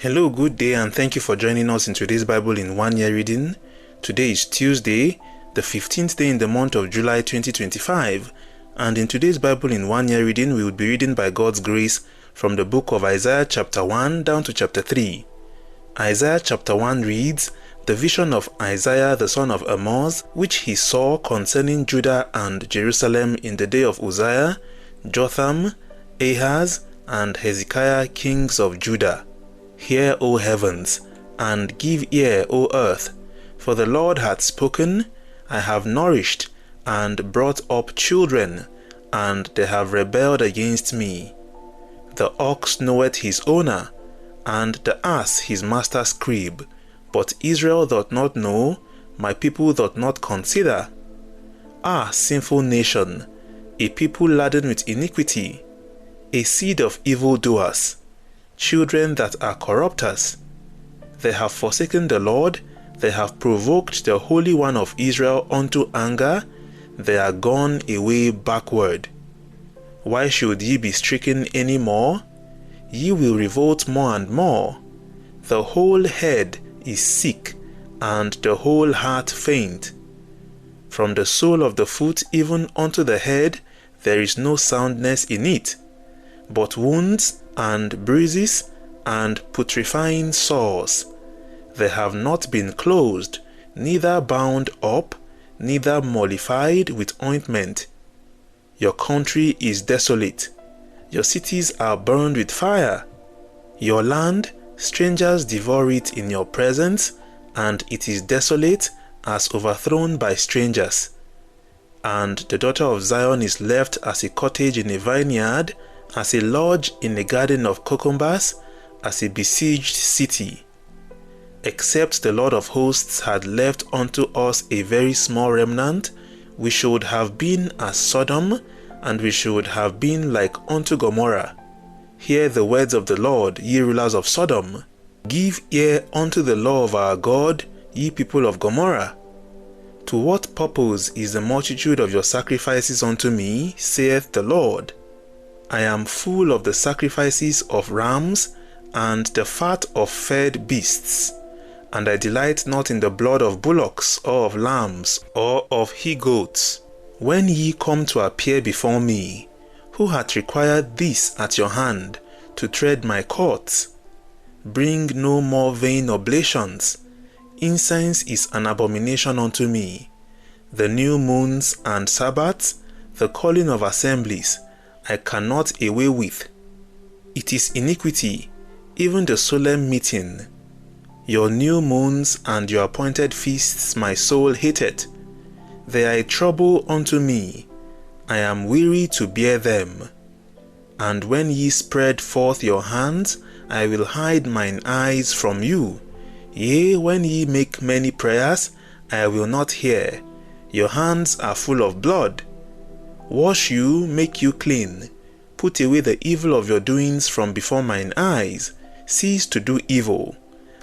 Hello, good day, and thank you for joining us in today's Bible in 1 year reading. Today is Tuesday, the 15th day in the month of July 2025, and in today's Bible in 1 year reading, we will be reading by God's grace from the book of Isaiah chapter 1 down to chapter 3. Isaiah chapter 1 reads, "The vision of Isaiah the son of Amoz, which he saw concerning Judah and Jerusalem in the day of Uzziah, Jotham, Ahaz, and Hezekiah kings of Judah. Hear, O heavens, and give ear, O earth, for the Lord hath spoken. I have nourished and brought up children, and they have rebelled against me. The ox knoweth his owner, and the ass his master's crib, but Israel doth not know, my people doth not consider. Ah, sinful nation, a people laden with iniquity, a seed of evildoers, children that are corrupters. They have forsaken the Lord, they have provoked the Holy One of Israel unto anger, they are gone away backward. Why should ye be stricken any more? Ye will revolt more and more. The whole head is sick, and the whole heart faint. From the sole of the foot even unto the head there is no soundness in it, but wounds and bruises and putrefying sores. They have not been closed, neither bound up, neither mollified with ointment. Your country is desolate, your cities are burned with fire. Your land, strangers devour it in your presence, and it is desolate as overthrown by strangers. And the daughter of Zion is left as a cottage in a vineyard, as a lodge in a garden of cucumbers, as a besieged city. Except the Lord of hosts had left unto us a very small remnant, we should have been as Sodom, and we should have been like unto Gomorrah. Hear the words of the Lord, ye rulers of Sodom. Give ear unto the law of our God, ye people of Gomorrah. To what purpose is the multitude of your sacrifices unto me, saith the Lord? I am full of the sacrifices of rams and the fat of fed beasts, and I delight not in the blood of bullocks or of lambs or of he-goats. When ye come to appear before me, who hath required this at your hand, to tread my courts? Bring no more vain oblations. Incense is an abomination unto me. The new moons and Sabbaths, the calling of assemblies, I cannot away with. It is iniquity, even the solemn meeting. Your new moons and your appointed feasts my soul hateth. They are a trouble unto me. I am weary to bear them. And when ye spread forth your hands, I will hide mine eyes from you. Yea, when ye make many prayers, I will not hear. Your hands are full of blood. Wash you, make you clean. Put away the evil of your doings from before mine eyes. Cease to do evil.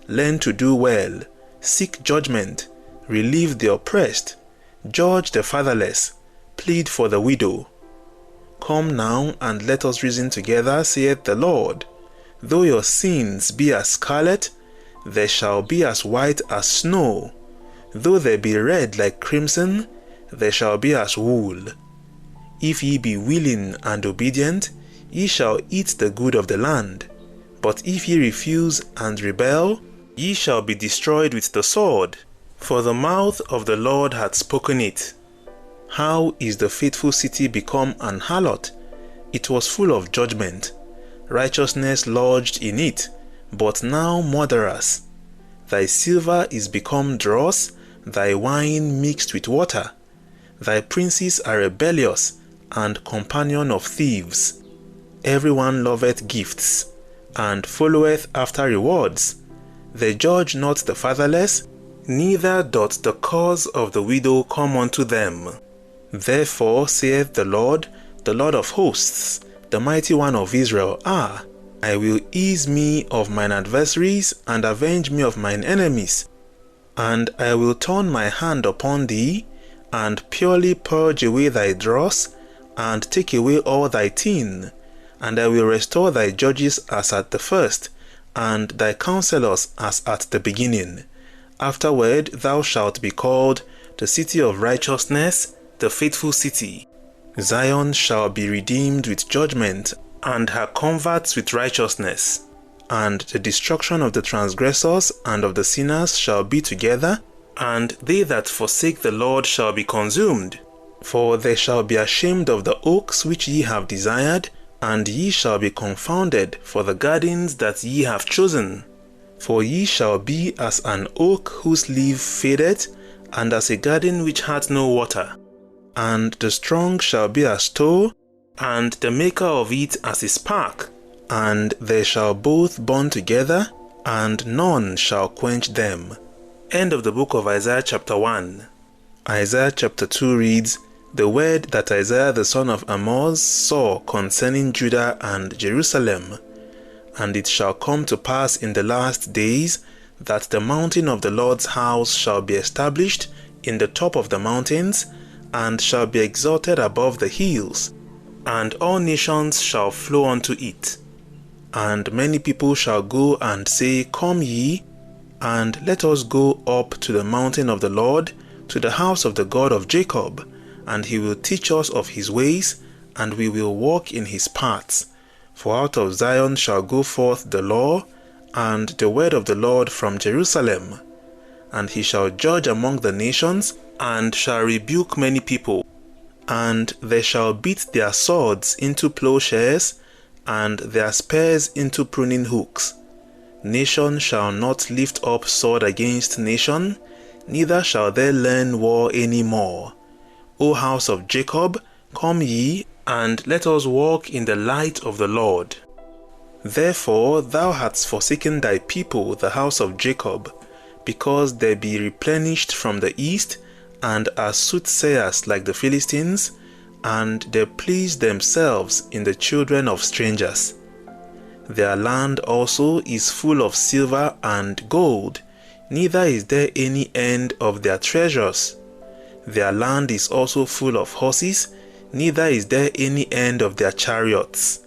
Learn to do well. Seek judgment. Relieve the oppressed. Judge the fatherless. Plead for the widow. Come now, and let us reason together, saith the Lord. Though your sins be as scarlet, they shall be as white as snow. Though they be red like crimson, they shall be as wool. If ye be willing and obedient, ye shall eat the good of the land. But if ye refuse and rebel, ye shall be destroyed with the sword. For the mouth of the Lord hath spoken it. How is the faithful city become an harlot? It was full of judgment. Righteousness lodged in it, but now murderers. Thy silver is become dross, thy wine mixed with water. Thy princes are rebellious, and companion of thieves. Everyone loveth gifts, and followeth after rewards. They judge not the fatherless, neither doth the cause of the widow come unto them. Therefore saith the Lord of hosts, the mighty one of Israel, I will ease me of mine adversaries, and avenge me of mine enemies. And I will turn my hand upon thee, and purely purge away thy dross, and take away all thy tin, and I will restore thy judges as at the first, and thy counselors as at the beginning. Afterward thou shalt be called the city of righteousness, the faithful city. Zion shall be redeemed with judgment, and her converts with righteousness. And the destruction of the transgressors and of the sinners shall be together, and they that forsake the Lord shall be consumed. For they shall be ashamed of the oaks which ye have desired, and ye shall be confounded for the gardens that ye have chosen. For ye shall be as an oak whose leaf fadeth, and as a garden which hath no water. And the strong shall be as tow, and the maker of it as a spark, and they shall both burn together, and none shall quench them. End of the book of Isaiah chapter 1. Isaiah chapter 2 reads, The word that Isaiah the son of Amoz saw concerning Judah and Jerusalem. And it shall come to pass in the last days, that the mountain of the Lord's house shall be established in the top of the mountains, and shall be exalted above the hills, and all nations shall flow unto it. And many people shall go and say, Come ye, and let us go up to the mountain of the Lord, to the house of the God of Jacob, and he will teach us of his ways, and we will walk in his paths. For out of Zion shall go forth the law, and the word of the Lord from Jerusalem. And he shall judge among the nations, and shall rebuke many people. And they shall beat their swords into plowshares, and their spears into pruning hooks. Nation shall not lift up sword against nation, neither shall they learn war any more. O house of Jacob, come ye, and let us walk in the light of the Lord. Therefore thou hast forsaken thy people, the house of Jacob, because they be replenished from the east, and are soothsayers like the Philistines, and they please themselves in the children of strangers. Their land also is full of silver and gold, neither is there any end of their treasures. Their land is also full of horses, neither is there any end of their chariots.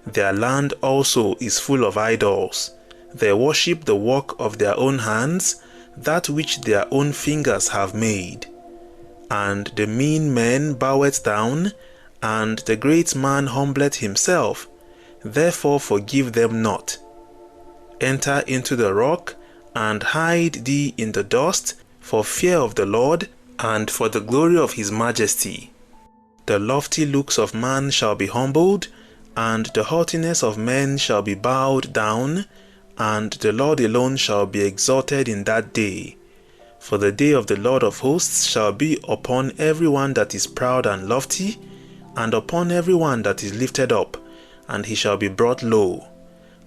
Their land also is full of idols. They worship the work of their own hands, that which their own fingers have made. And the mean man boweth down, and the great man humbleth himself. Therefore forgive them not. Enter into the rock, and hide thee in the dust, for fear of the Lord, and for the glory of his majesty. The lofty looks of man shall be humbled, and the haughtiness of men shall be bowed down, and the Lord alone shall be exalted in that day. For the day of the Lord of hosts shall be upon every one that is proud and lofty, and upon every one that is lifted up, and he shall be brought low.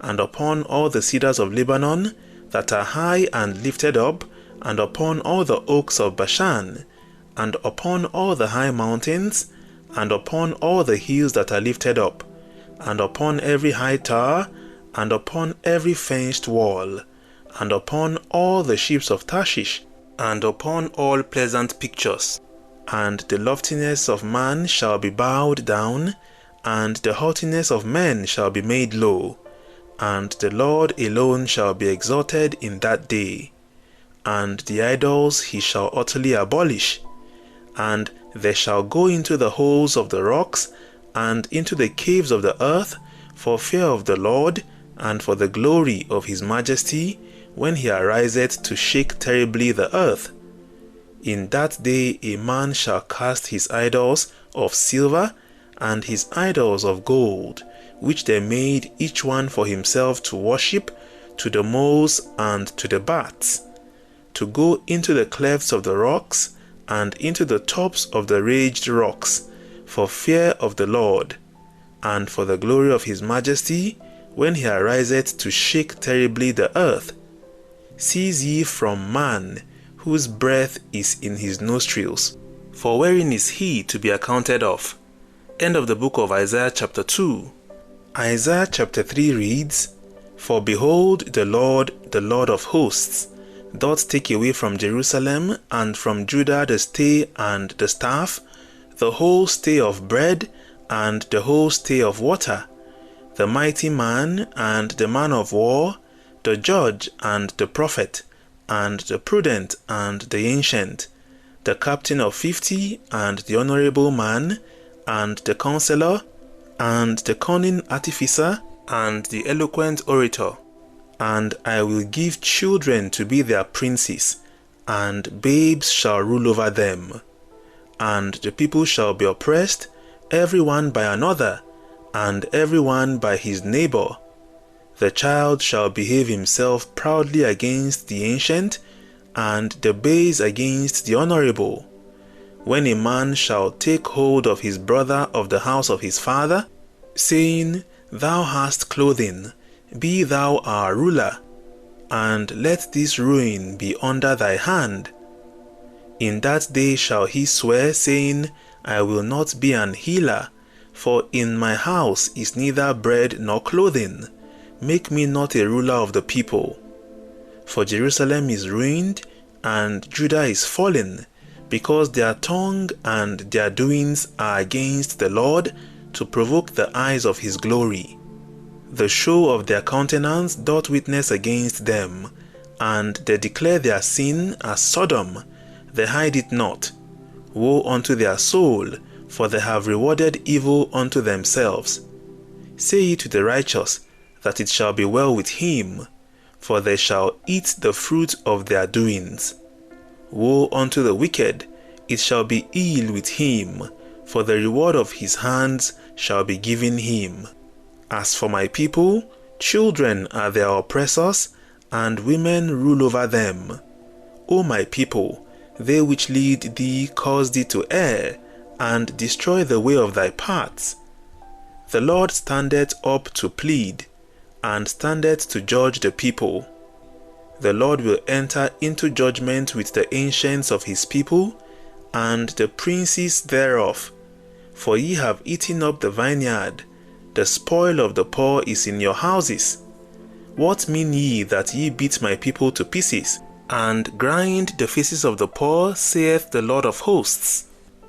And upon all the cedars of Lebanon that are high and lifted up, and upon all the oaks of Bashan, and upon all the high mountains, and upon all the hills that are lifted up, and upon every high tower, and upon every fenced wall, and upon all the ships of Tarshish, and upon all pleasant pictures. And the loftiness of man shall be bowed down, and the haughtiness of men shall be made low, and the Lord alone shall be exalted in that day. And the idols he shall utterly abolish, and they shall go into the holes of the rocks, and into the caves of the earth, for fear of the Lord, and for the glory of his majesty, when he ariseth to shake terribly the earth. In that day a man shall cast his idols of silver, and his idols of gold, which they made each one for himself to worship, to the moles and to the bats, to go into the clefts of the rocks, and into the tops of the ridged rocks, for fear of the Lord, and for the glory of his majesty, when he ariseth to shake terribly the earth. Cease ye from man, whose breath is in his nostrils, for wherein is he to be accounted of? End of the book of Isaiah chapter 2. Isaiah chapter 3 reads, For behold, the Lord of hosts, doth take away from Jerusalem and from Judah the stay and the staff, the whole stay of bread and the whole stay of water. the mighty man and the man of war, the judge and the prophet, and the prudent and the ancient, the captain of 50 and the honorable man, and the counselor, and the cunning artificer, and the eloquent orator. And I will give children to be their princes, and babes shall rule over them. And the people shall be oppressed, every one by another, and every one by his neighbor. The child shall behave himself proudly against the ancient, and the base against the honorable. When a man shall take hold of his brother of the house of his father, saying, Thou hast clothing, be thou our ruler, and let this ruin be under thy hand. In that day shall he swear, saying, I will not be an healer, for in my house is neither bread nor clothing. Make me not a ruler of the people. For Jerusalem is ruined, and Judah is fallen, because their tongue and their doings are against the Lord, to provoke the eyes of his glory. The show of their countenance doth witness against them, and they declare their sin as Sodom, they hide it not. Woe unto their soul, for they have rewarded evil unto themselves. Say ye to the righteous, that it shall be well with him, for they shall eat the fruit of their doings. Woe unto the wicked, it shall be ill with him, for the reward of his hands shall be given him. As for my people, children are their oppressors, and women rule over them. O my people, they which lead thee cause thee to err, and destroy the way of thy paths. The Lord standeth up to plead, and standeth to judge the people. The Lord will enter into judgment with the ancients of his people, and the princes thereof. For ye have eaten up the vineyard, the spoil of the poor is in your houses. What mean ye that ye beat my people to pieces, and grind the faces of the poor, saith the Lord of hosts?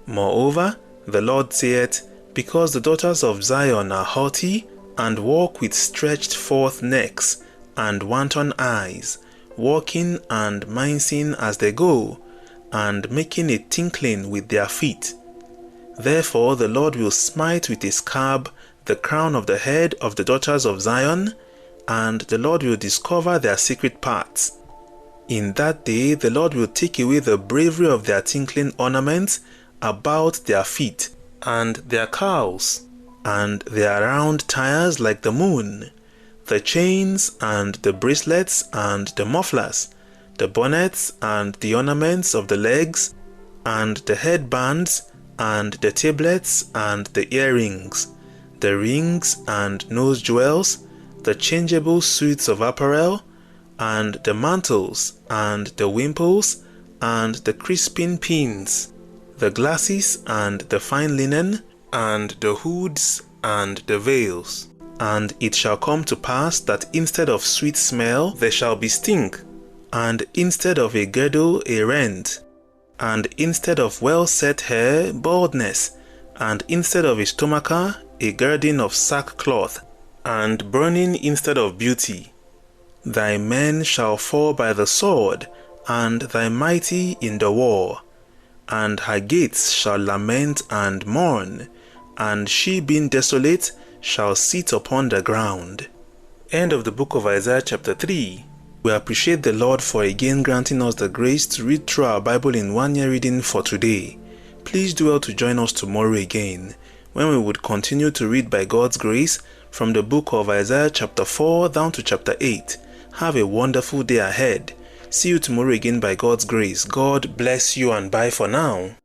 Moreover, the Lord saith, because the daughters of Zion are haughty, and walk with stretched forth necks, and wanton eyes, walking and mincing as they go, and making a tinkling with their feet. Therefore the Lord will smite with a scab the crown of the head of the daughters of Zion, and the Lord will discover their secret parts. In that day the Lord will take away the bravery of their tinkling ornaments about their feet, and their cowls, and their round tires like the moon, the chains and the bracelets and the mufflers, the bonnets and the ornaments of the legs, and the headbands, and the tablets and the earrings, the rings and nose jewels, the changeable suits of apparel, and the mantles, and the wimples, and the crisping pins, the glasses and the fine linen, and the hoods and the veils. And it shall come to pass that instead of sweet smell there shall be stink, and instead of a girdle a rent, and instead of well set hair baldness, and instead of a stomacher a girding of sackcloth, and burning instead of beauty. Thy men shall fall by the sword, and thy mighty in the war, and her gates shall lament and mourn, and she being desolate shall sit upon the ground. End of the book of Isaiah chapter 3. We appreciate the Lord for again granting us the grace to read through our Bible in 1 year reading for today. Please do well to join us tomorrow again, when we would continue to read by God's grace from the book of Isaiah chapter 4 down to chapter 8. Have a wonderful day ahead. See you tomorrow again by God's grace. God bless you and bye for now.